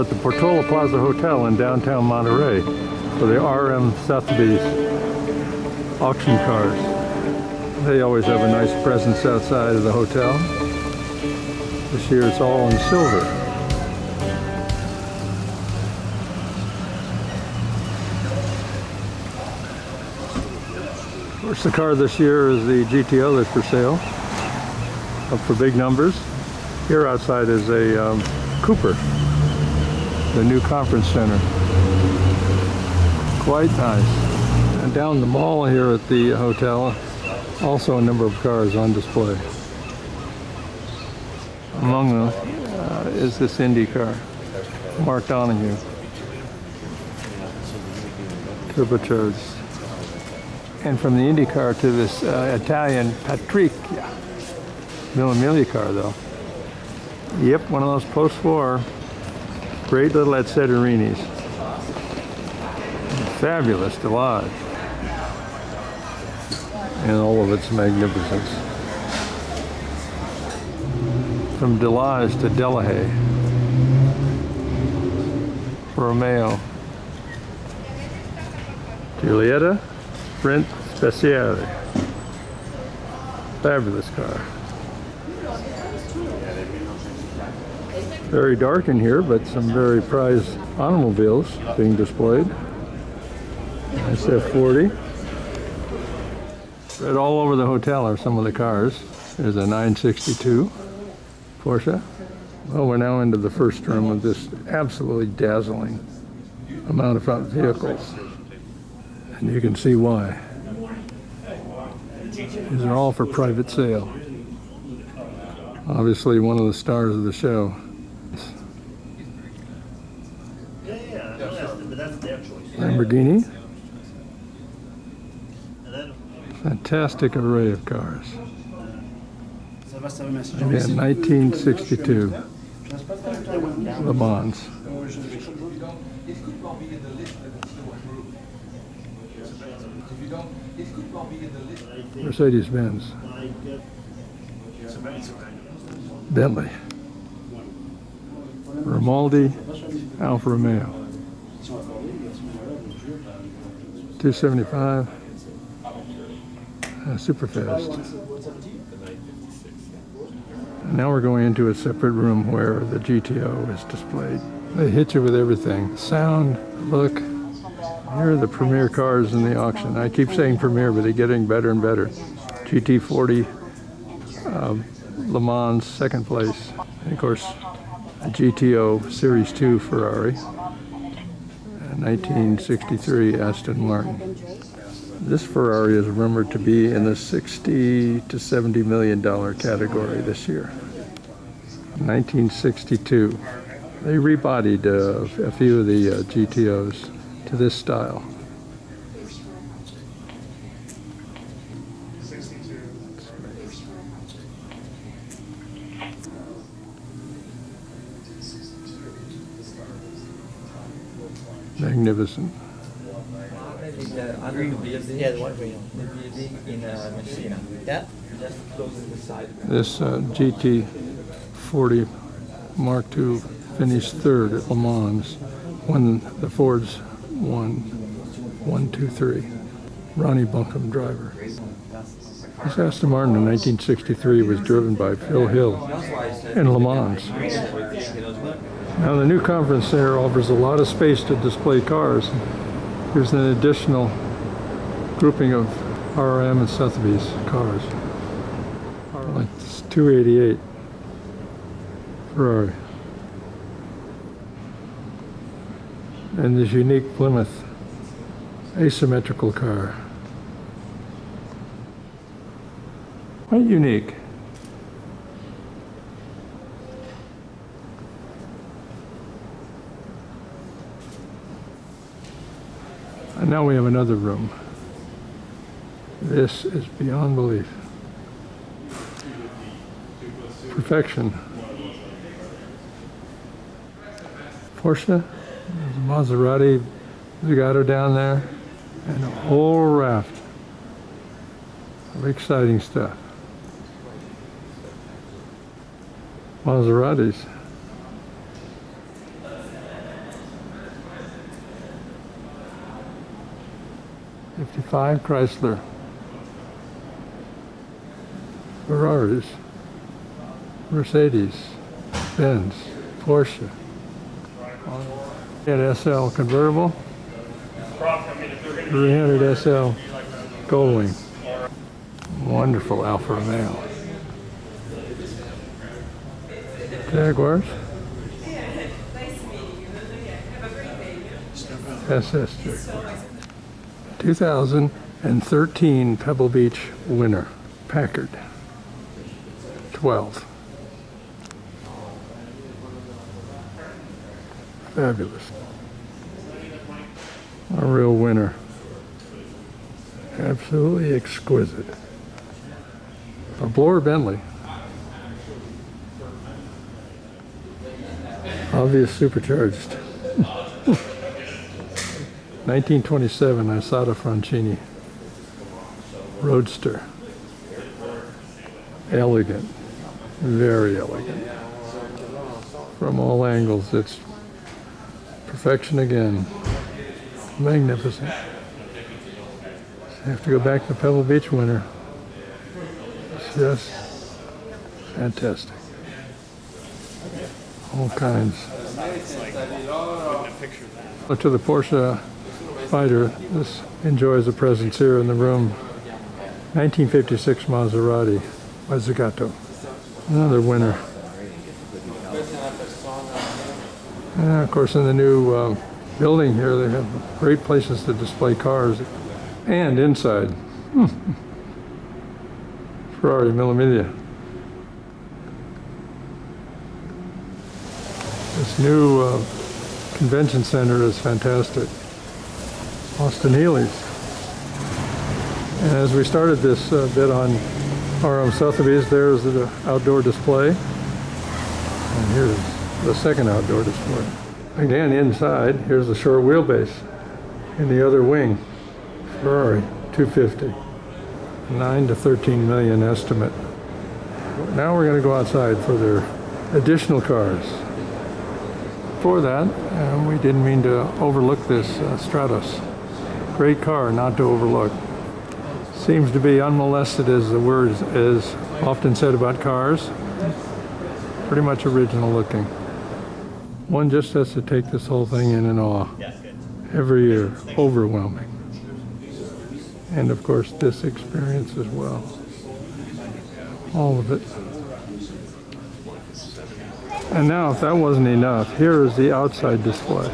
at the Portola Plaza Hotel in downtown Monterey for the RM Sotheby's auction cars. They always have a nice presence outside of the hotel. This year it's all in silver. Of course, the car this year is the GTO that's for sale, up for big numbers. Here outside is a Cooper, the new conference center. Quite nice. And down the mall here at the hotel, also a number of cars on display. Among them is this Indy car, Mark Donahue, turbocharged. And from the Indy car to this Italian Patricia, Mille car though. Yep, one of those post-war, great little Etsederinis. Fabulous Delage. In all of its magnificence. From Delage to Delahaye. Romeo. Giulietta Sprint Speciale. Fabulous car. Very dark in here, but some very prized automobiles being displayed. Nice F40. Spread all over the hotel are some of the cars. There's a 962 Phorsche. Well, we're now into the first room of this absolutely dazzling amount of front vehicles. And you can see why. These are all for private sale. Obviously one of the stars of the show. Lamborghini. Fantastic array of cars. Again, 1962. Le Mans. Mercedes-Benz. Bentley. Romaldi, Alfa Romeo. 275. Super fast. Now we're going into a separate room where the GTO is displayed. They hit you with everything. Sound, look. Here are the premier cars in the auction. I keep saying premier, but they're getting better and better. GT40, Le Mans, second place. And of course, a GTO Series 2 Ferrari. 1963 Aston Martin. This Ferrari is rumored to be in the $60 to $70 million category this year. 1962. They rebodied a few of the GTOs to this style. Magnificent. Under the building, yeah, the one green. The building in Messina. Yeah, just close to the side. This GT40 Mark II finished third at Le Mans when the Fords won 1, 2, 3. Ronnie Buncombe, driver. This Aston Martin in 1963 was driven by Phil Hill in Le Mans. Now the new conference center offers a lot of space to display cars. Here's an additional grouping of RM and Sotheby's cars. Like this 288 Ferrari. And this unique Plymouth asymmetrical car. Quite unique. And now we have another room. This is beyond belief. Perfection. Porsche, there's a Maserati Zagato down there, and a whole raft of exciting stuff. Maseratis. 55 Chrysler. Ferraris. Mercedes. Benz. Porsche. At SL convertible. 300 SL Goldwing. Wonderful Alfa Romeo. Jaguars. SS Jaguar. 2013 Pebble Beach winner. Packard. 12. Fabulous. A real winner. Absolutely exquisite. A blower Bentley. Obvious supercharged. 1927 Isata Francini. Roadster. Elegant. Very elegant. From all angles, it's perfection again. Magnificent. Have to go back to Pebble Beach winter. It's just fantastic. All kinds. To the Porsche Fighter, this enjoys a presence here in the room. 1956 Maserati by Zagato. Another winner. And of course, in the new building here, they have great places to display cars and inside. Ferrari Millimilia. This new convention center is fantastic. Austin Healey's. And as we started this bit on RM Sotheby's, there's the outdoor display. And here's the second outdoor display. Again, inside, here's the short wheelbase. In the other wing, Ferrari 250. 9 to 13 million estimate. Now we're going to go outside for their additional cars. Before that, we didn't mean to overlook this Stratos. Great car not to overlook. Seems to be unmolested, as the word is often said about cars. Pretty much original looking. One just has to take this whole thing in awe. Every year, overwhelming. And of course, this experience as well. All of it. And now, if that wasn't enough, here is the outside display.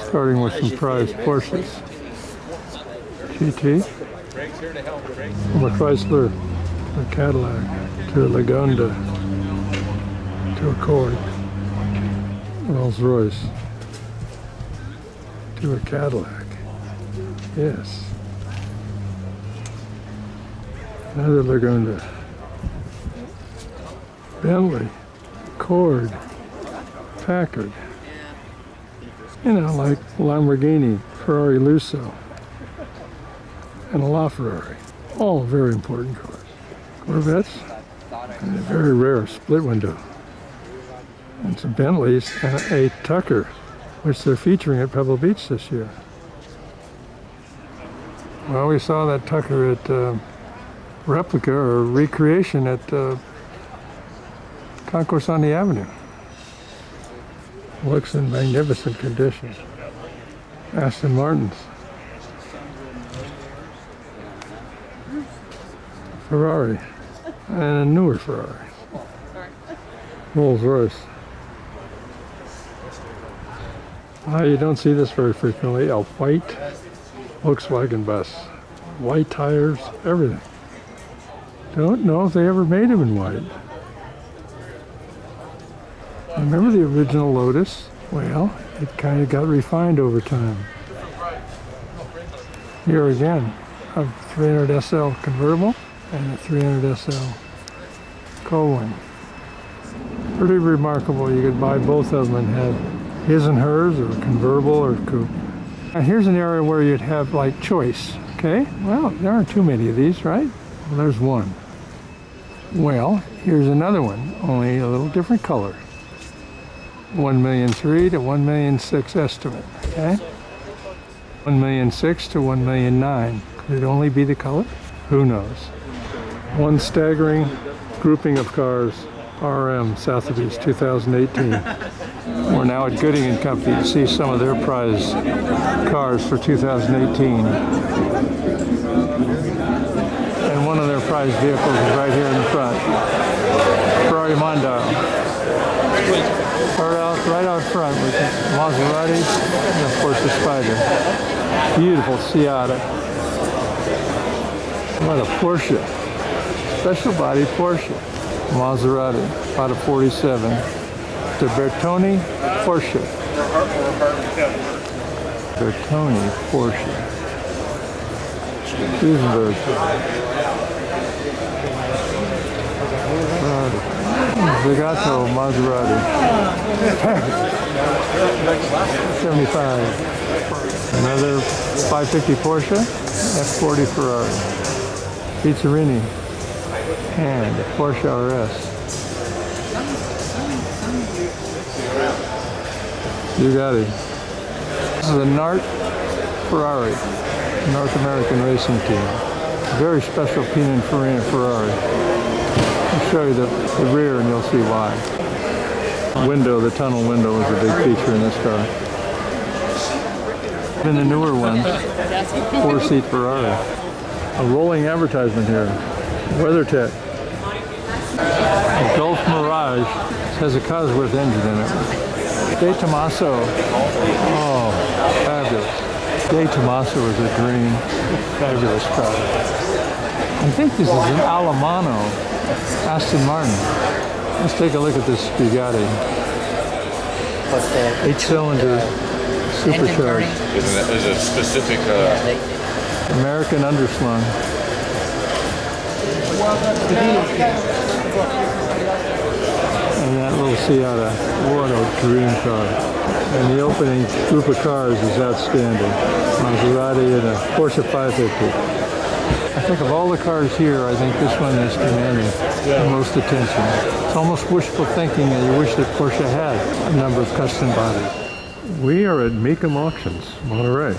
Starting with some prized Porsches. GT. From a Chrysler, a Cadillac, to a Lagonda, to a Accord, Rolls Royce, to a Cadillac. Yes. Another Lagonda. Bentley, Accord, Packard. You know, like Lamborghini, Ferrari Lusso, and a LaFerrari. All very important cars. Corvettes, and a very rare split window. And some Bentleys and a Tucker, which they're featuring at Pebble Beach this year. Well, we saw that Tucker at replica or recreation at Concours on the Avenue. Looks in magnificent condition. Aston Martins. Ferrari. And a newer Ferrari. Rolls Royce. You don't see this very frequently. A white Volkswagen bus. White tires, everything. Don't know if they ever made them in white. Remember the original Lotus? Well, it kind of got refined over time. Here again, a 300 SL convertible and a 300 SL Goldwing. Pretty remarkable. You could buy both of them and have his and hers, or convertible or coupe. Now here's an area where you'd have like choice. Okay, well, there aren't too many of these, right? Well, there's one. Well, here's another one, only a little different color. 1,000,003 to 1,000,006 estimate. Okay. 1,000,006 to 1,000,009. Could it only be the color? Who knows? One staggering grouping of cars. RM Sotheby's 2018. We're now at Gooding and Company to see some of their prize cars for 2018. And one of their prize vehicles is right here in the front. Ferrari Mondeo. Right out front with the Maserati and of course the Spider. Beautiful Seata. What a Porsche. Special body Porsche. Maserati, about a 47. The Bertone Phorsche. Bertone Phorsche. Duesenberg. Zagato Maserati. 75. Another 550 Porsche. F40 Ferrari. Pizzarini. And Porsche RS. Vignale. This is a Nart Ferrari, North American racing team. Very special Pininfarina Ferrari. I'll show you the rear and you'll see why. Window, the tunnel window is a big feature in this car. And the newer ones, 4-seat Ferrari. A rolling advertisement here. WeatherTech. The Gulf Mirage has a Cosworth engine in it. De Tomaso. Oh, fabulous. De Tomaso is a dream. Fabulous car. I think this is an Alemano Aston Martin. Let's take a look at this Bugatti. 8-cylinder supercharged. Is a specific American underslung. And that little Seata, what a dream car. And the opening group of cars is outstanding. Maserati and a Porsche 550. I think of all the cars here, I think this one is commanding the most attention. It's almost wishful thinking that you wish that Porsche had a number of custom bodies. We are at Mecum Auctions, Monterey.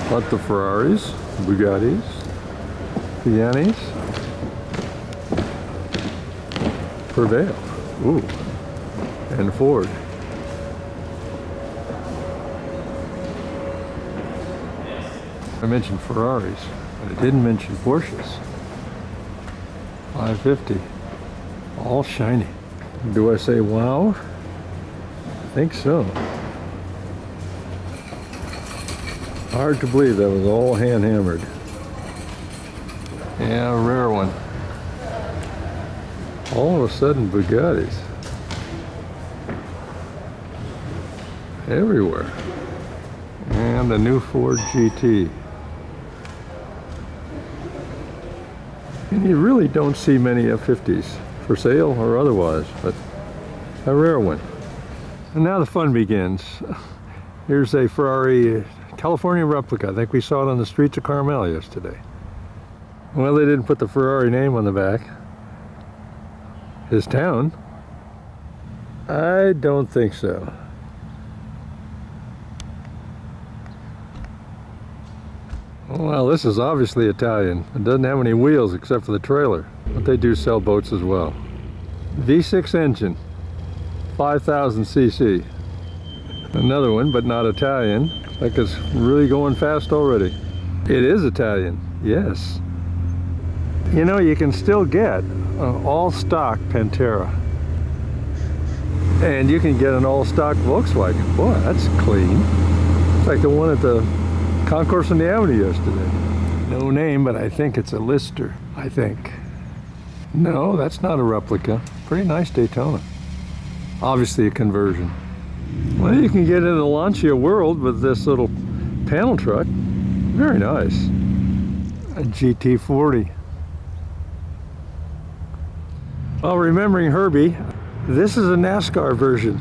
But the Ferraris, Bugattis, Vignales prevail. Ooh, and Ford. I mentioned Ferraris, but I didn't mention Porsches. 550, all shiny. Do I say wow? I think so. Hard to believe that was all hand hammered. Yeah, a rare one. All of a sudden, Bugattis. Everywhere. And the new Ford GT. And you really don't see many F50s for sale or otherwise, but a rare one. And now the fun begins. Here's a Ferrari California replica. I think we saw it on the streets of Carmel yesterday. Well, they didn't put the Ferrari name on the back. His town? I don't think so. Well, this is obviously Italian. It doesn't have any wheels except for the trailer, but they do sell boats as well. V6 engine, 5,000 cc. Another one, but not Italian. Like it's really going fast already. It is Italian, yes. You know, you can still get an all-stock Pantera. And you can get an all-stock Volkswagen. Boy, that's clean. It's like the one at the Concours on the Avenue yesterday. No name, but I think it's a Lister, I think. No, that's not a replica. Pretty nice Daytona. Obviously a conversion. Well, you can get into the Lancia world with this little panel truck. Very nice. A GT40. Well, remembering Herbie, this is a NASCAR version,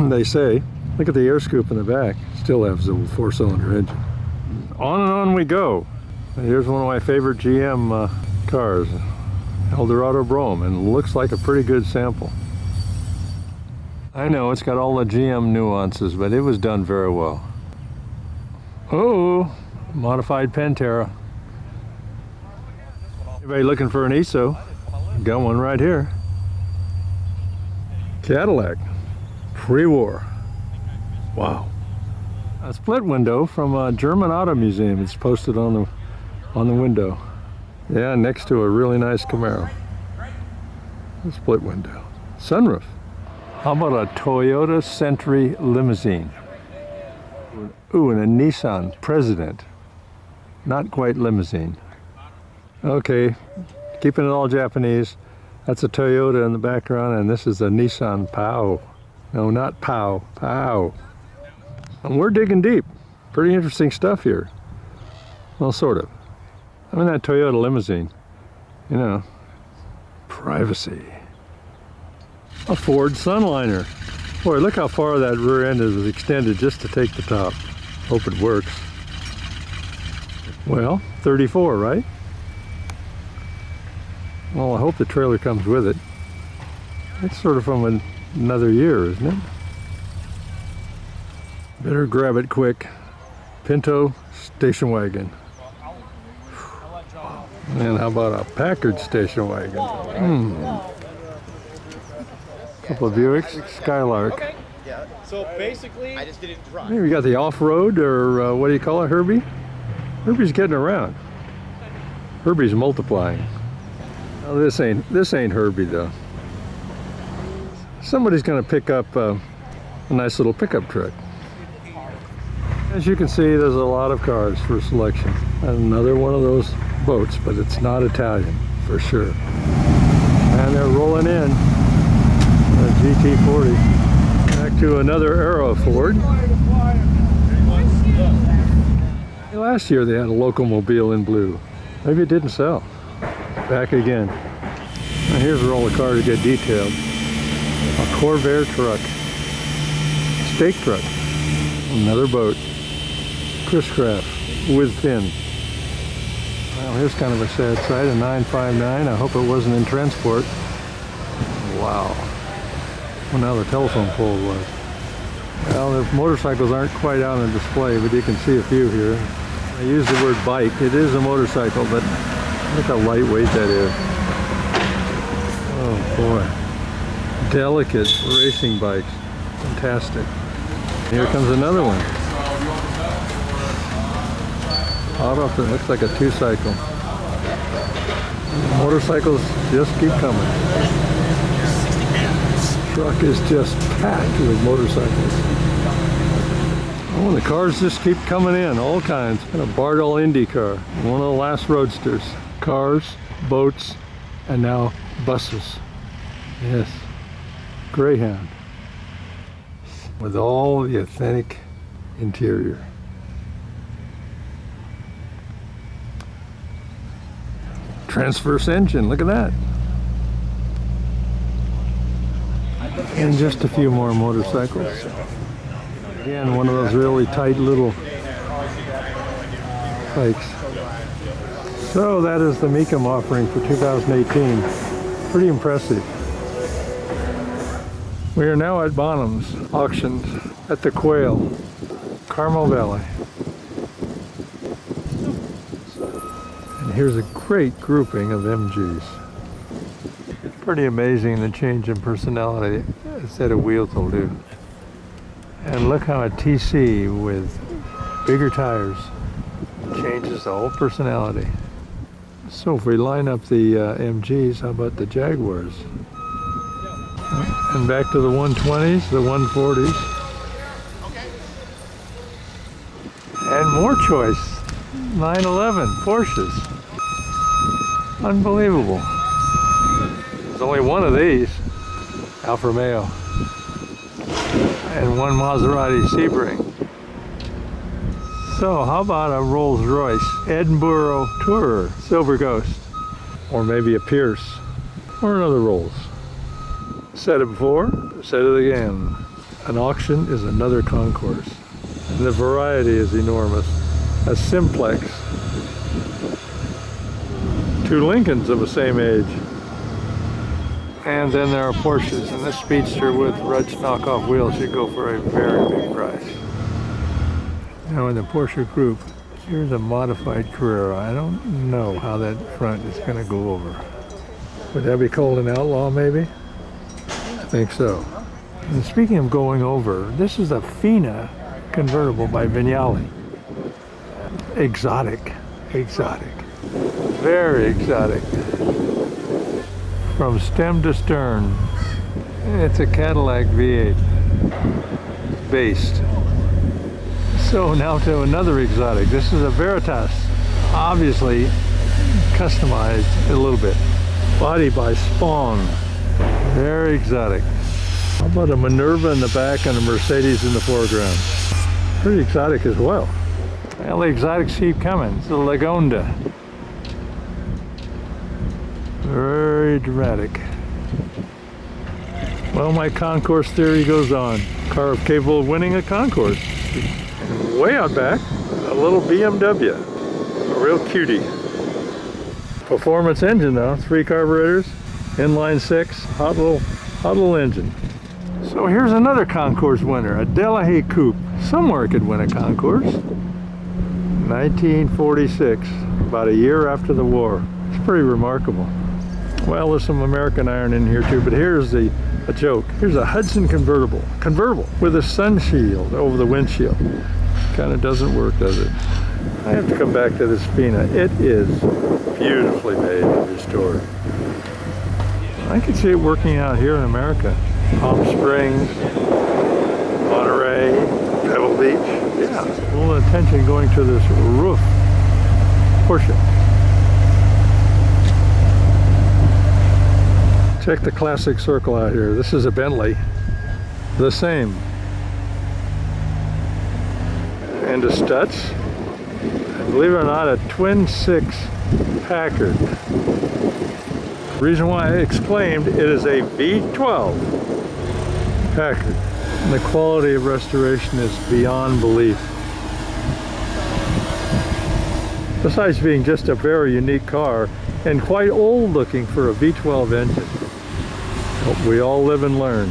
they say. Look at the air scoop in the back. Still has the 4-cylinder engine. On and on we go. Here's one of my favorite GM cars. Eldorado Brougham, and looks like a pretty good sample. I know it's got all the GM nuances, but it was done very well. Oh, modified Pantera. Anybody looking for an ESO? Got one right here. Cadillic, pre-war. Wow. A split window from a German auto museum. It's posted on the window. Yeah, next to a really nice Camaro. A split window. Sunroof. How about a Toyota Century limousine? Ooh, and a Nissan President. Not quite limousine. Okay, keeping it all Japanese. That's a Toyota in the background, and this is a Nissan Pao. No, not Pao, Pao. And we're digging deep. Pretty interesting stuff here. Well, sort of. I'm in that Toyota limousine. You know, privacy. A Ford Sunliner. Boy, look how far that rear end is extended just to take the top. Hope it works. Well, 34, right? Well, I hope the trailer comes with it. It's sort of from another year, isn't it? Better grab it quick. Pinto station wagon. And how about a Packard station wagon? Couple of Buicks, Skylark. Okay. Yeah. So basically, I just didn't drive. Maybe we got the off-road, or what do you call it, Herbie? Herbie's getting around. Herbie's multiplying. Oh, this ain't Herbie though. Somebody's gonna pick up a nice little pickup truck. As you can see, there's a lot of cars for selection. Another one of those boats, but it's not Italian for sure. And they're rolling in. A GT40. Back to another era Ford. Last year they had a Locomobile in blue. Maybe it didn't sell. Back again. Now here's where all the cars get detailed. A Corvair truck. Stake truck. Another boat. Chris Craft with fin. Well, here's kind of a sad sight. A 959. I hope it wasn't in transport. Wow. Well, now the telephone pole was. Well, the motorcycles aren't quite out on display, but you can see a few here. I use the word bike. It is a motorcycle, but look how lightweight that is. Oh boy. Delicate racing bikes. Fantastic. Here comes another one. Auto that looks like a two-cycle. Motorcycles just keep coming. Truck is just packed with motorcycles. Oh, the cars just keep coming in, all kinds. And a Bardol Indy car, one of the last roadsters. Cars, boats, and now buses. Yes, Greyhound. With all the authentic interior. Transverse engine, look at that. And just a few more motorcycles. Again, one of those really tight little bikes. So that is the Mecum offering for 2018. Pretty impressive. We are now at Bonham's auctions at the Quail, Carmel Valley. And here's a great grouping of MGs. It's pretty amazing the change in personality a set of wheels will do. And look how a TC with bigger tires changes the whole personality. So if we line up the MGs, how about the Jaguars? And back to the 120s, the 140s. And more choice. 911 Porsches. Unbelievable. There's only one of these. Alfa Romeo. And one Maserati Sebring. So how about a Rolls Royce Edinburgh Tourer Silver Ghost? Or maybe a Pierce. Or another Rolls. Said it before, said it again. An auction is another concourse. And the variety is enormous. A Simplex. Two Lincolns of the same age. And then there are Porsches, and this Speedster with Rudge knockoff wheels should go for a very big price. Now in the Porsche group, here's a modified Carrera. I don't know how that front is going to go over. Would that be called an outlaw, maybe? I think so. And speaking of going over, this is a Fina convertible by Vignale. Exotic. Exotic. Very exotic. From stem to stern, it's a Cadillic V8 based. So now to another exotic. This is a Veritas, obviously customized a little bit. Body by Spawn, very exotic. How about a Minerva in the back and a Mercedes in the foreground? Pretty exotic as well. Well, the exotics keep coming. It's a Lagonda. Very dramatic. Well, my concourse theory goes on. Car capable of winning a concourse. And way out back, a little BMW. A real cutie. Performance engine though, 3 carburetors, inline 6, hot little engine. So here's another concourse winner, a Delahaye Coupe. Somewhere it could win a concourse. 1946, about a year after the war. It's pretty remarkable. Well, there's some American iron in here too, but here's a joke. Here's a Hudson convertible with a sun shield over the windshield. Kind of doesn't work, does it? I have to come back to this Fina. It is beautifully made and restored. I could see it working out here in America. Palm Springs, Monterey, Pebble Beach. Yeah, a little attention going to this roof Porsche. Check the classic circle out here. This is a Bentley. The same. And a Stutz. Believe it or not, a twin 6 Packard. The reason why I exclaimed it is a V12 Packard. And the quality of restoration is beyond belief. Besides being just a very unique car and quite old looking for a V12 engine. We all live and learn.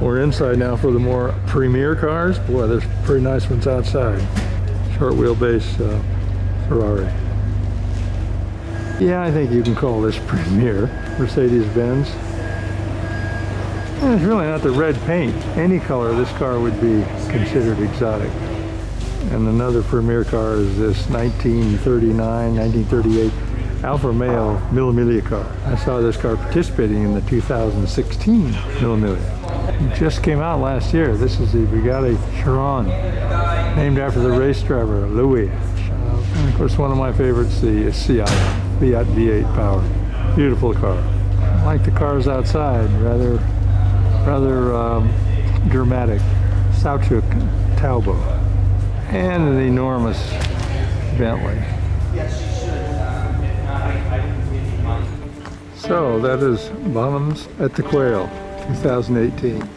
We're inside now for the more premier cars. Boy, there's pretty nice ones outside. Short wheelbase Ferrari. Yeah, I think you can call this premier. Mercedes-Benz. And it's really not the red paint. Any color, this car would be considered exotic. And another premier car is this 1939, 1938 Alfa Romeo Mille Miglia car. I saw this car participating in the 2016 Mille Miglia. It just came out last year. This is the Bugatti Chiron, named after the race driver, Louis. And of course, one of my favorites, the Fiat V8 Power. Beautiful car. I like the cars outside, rather dramatic. Sauchuk Taubo. And an enormous Bentley. So that is Bonhams at the Quail, 2018.